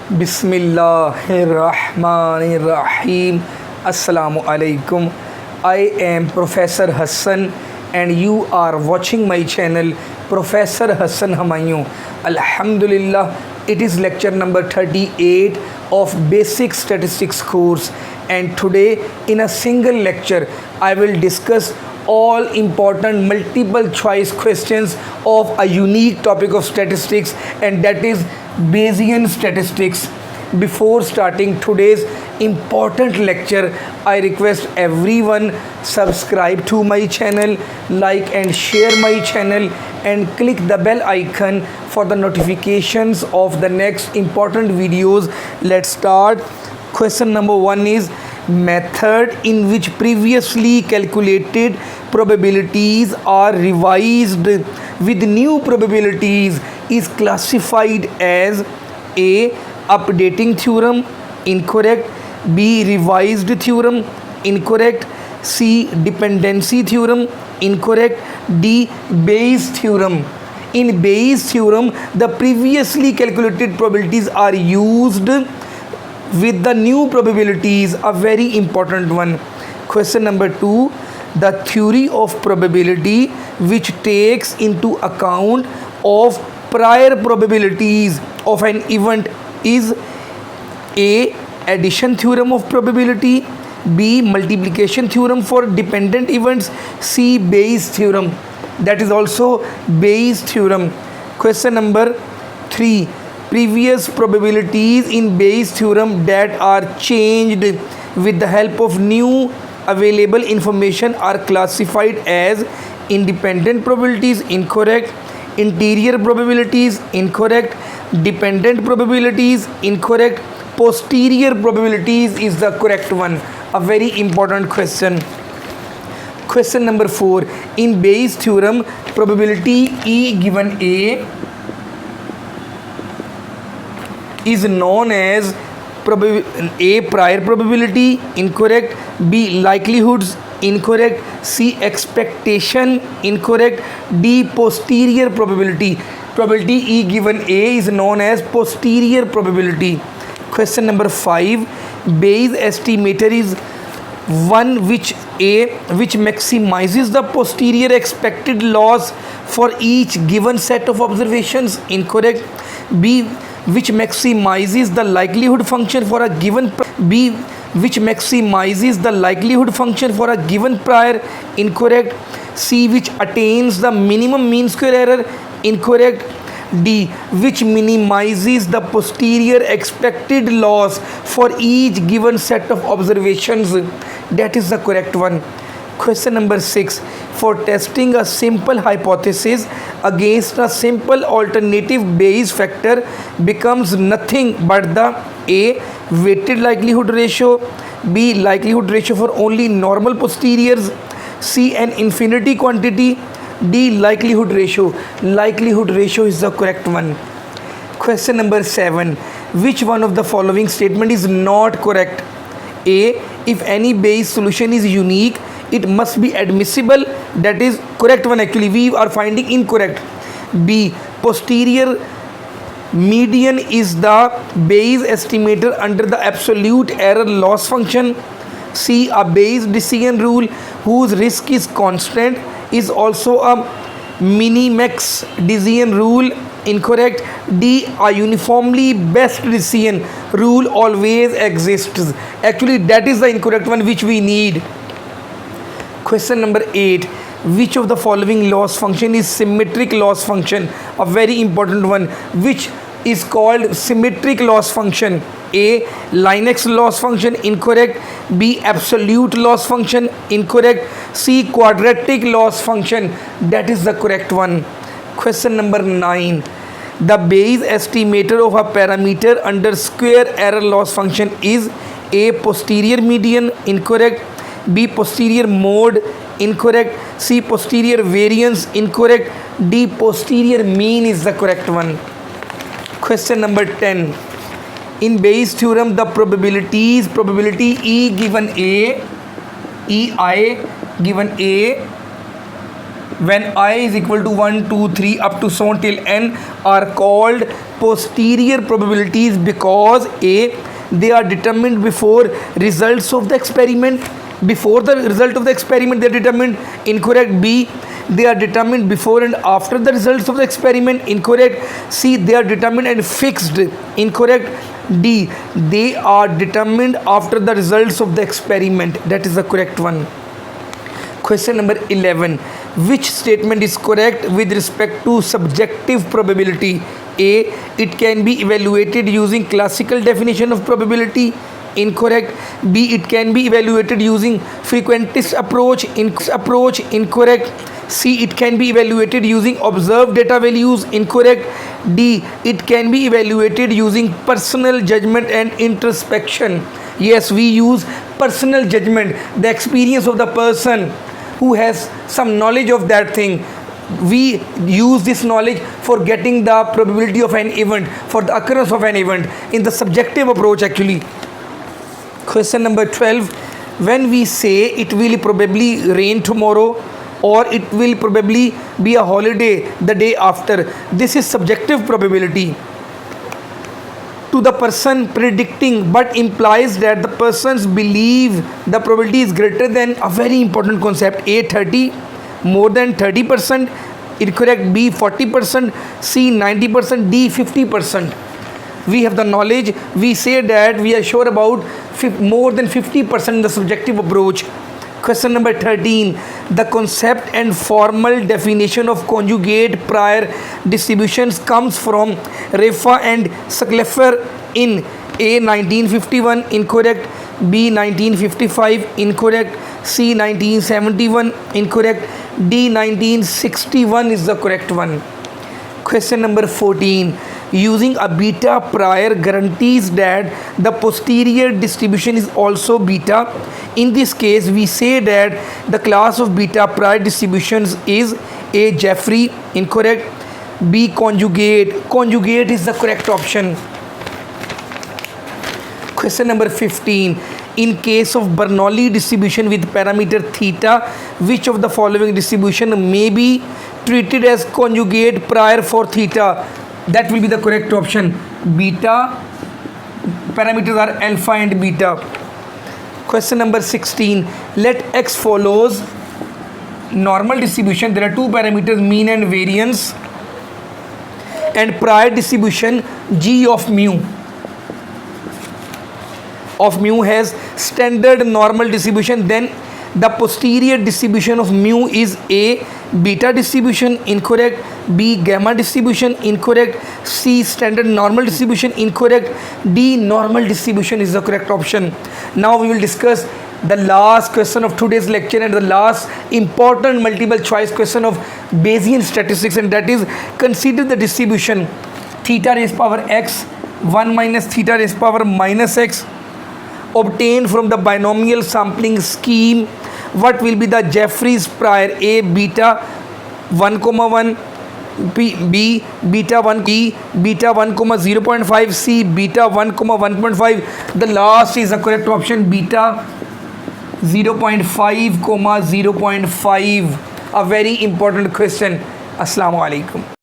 Bismillahirrahmanirrahim. Assalamu alaikum. I am Professor Hassan and you are watching my channel Professor Hassan Humayun. Alhamdulillah, it is lecture number 38 of Basic Statistics course, and today in a single lecture I will discuss all important multiple choice questions of a unique topic of statistics, and that is Bayesian statistics. Before starting today's important lecture, I request everyone subscribe to my channel, like and share my channel, and click the bell icon for the notifications of the next important videos. Let's start. Question number 1 is method in which previously calculated probabilities are revised with new probabilities is classified as A. Updating theorem, incorrect. B. Revised theorem, incorrect. C. Dependency theorem, incorrect. D. Bayes theorem. In Bayes theorem, the previously calculated probabilities are used with the new probabilities, a very important one. Question number 2, the theory of probability which takes into account of prior probabilities of an event is A. Addition theorem of probability, B. Multiplication theorem for dependent events, C. Bayes theorem. That is also Bayes theorem. Question number 3, previous probabilities in Bayes theorem that are changed with the help of new available information are classified as independent probabilities, incorrect. Interior probabilities, incorrect. Dependent probabilities, incorrect. Posterior probabilities is the correct one. A very important question. Question number 4, in Bayes theorem, probability E given A is known as A. Prior probability, incorrect. B. Likelihoods, incorrect. C. Expectation, incorrect. D. Posterior probability. Probability E given A is known as posterior probability. Question number 5, Bayes estimator is one which maximizes the posterior expected loss for each given set of observations, incorrect. B. Which maximizes the likelihood function for a given prior, incorrect. C. Which attains the minimum mean square error, incorrect. D. Which minimizes the posterior expected loss for each given set of observations. That is the correct one. Question number 6, for testing a simple hypothesis against a simple alternative Bayes factor becomes nothing but the A. Weighted likelihood ratio, B. Likelihood ratio for only normal posteriors, C. An infinity quantity, D. Likelihood ratio. Likelihood ratio is the correct one. Question number 7, which one of the following statement is not correct? A. If any Bayes solution is unique, it must be admissible. That is correct one. Actually we are finding incorrect. B. Posterior median is the Bayes estimator under the absolute error loss function. C. A Bayes decision rule whose risk is constant is also a minimax decision rule, incorrect. D. A uniformly best decision rule always exists. Actually that is the incorrect one which we need. Question number 8, which of the following loss function is symmetric loss function? A very important one, which is called symmetric loss function. A. Linux loss function, incorrect. B. Absolute loss function, incorrect. C. Quadratic loss function. That is the correct one. Question number 9, the Bayes estimator of a parameter under square error loss function is A. Posterior median, incorrect. B. Posterior mode, incorrect. C. Posterior variance, incorrect. D. Posterior mean is the correct one. Question number 10, in Bayes theorem the probability E given A, EI given A when I is equal to 1, 2, 3 up to so on till n are called posterior probabilities because A, they are determined before results of the experiment. Before the result of the experiment they are determined. Incorrect. B, they are determined before and after the results of the experiment. Incorrect. C, they are determined and fixed. Incorrect. D, they are determined after the results of the experiment. That is the correct one. Question number 11. Which statement is correct with respect to subjective probability? A, it can be evaluated using classical definition of probability. Incorrect. B, it can be evaluated using frequentist approach. Incorrect. C, it can be evaluated using observed data values. Incorrect. D, it can be evaluated using personal judgment and introspection. Yes, we use personal judgment, the experience of the person who has some knowledge of that thing. We use this knowledge for getting the probability of an event, for the occurrence of an event in the subjective approach actually. Question number 12. When we say it will probably rain tomorrow or it will probably be a holiday the day after, this is subjective probability to the person predicting, but implies that the persons believe the probability is greater than a very important concept. A, 30, more than 30%. Incorrect. B, 40%. C, 90%. D, 50%. We have the knowledge, we say that we are sure about more than 50% in the subjective approach. Question number 13. The concept and formal definition of conjugate prior distributions comes from Refa and Schleifer in A, 1951. Incorrect. B, 1955. Incorrect. C, 1971. Incorrect. D, 1961 is the correct one. Question number 14. Using a beta prior guarantees that the posterior distribution is also beta. In this case, we say that the class of beta prior distributions is A, Jeffrey. Incorrect. B, conjugate. Conjugate is the correct option. Question number 15. In case of Bernoulli distribution with parameter theta, which of the following distribution may be treated as conjugate prior for theta? That will be the correct option. Beta, parameters are alpha and beta. Question number 16. Let X follows normal distribution. There are two parameters, mean and variance, and prior distribution G of mu. Of mu has standard normal distribution, then the posterior distribution of mu is A, beta distribution. Incorrect. B, gamma distribution. Incorrect. C, standard normal distribution. Incorrect. D, normal distribution is the correct option. Now we will discuss the last question of today's lecture and the last important multiple choice question of Bayesian statistics, and that is, consider the distribution theta raised power x 1 minus theta raised power minus x obtained from the binomial sampling scheme. What will be the Jeffrey's prior? A, beta 1,1, B, beta 1, E, beta 1, 0.5, C, beta 1, 1.5. The last is the correct option, beta 0.5, 0.5. A very important question. Assalamu alaikum.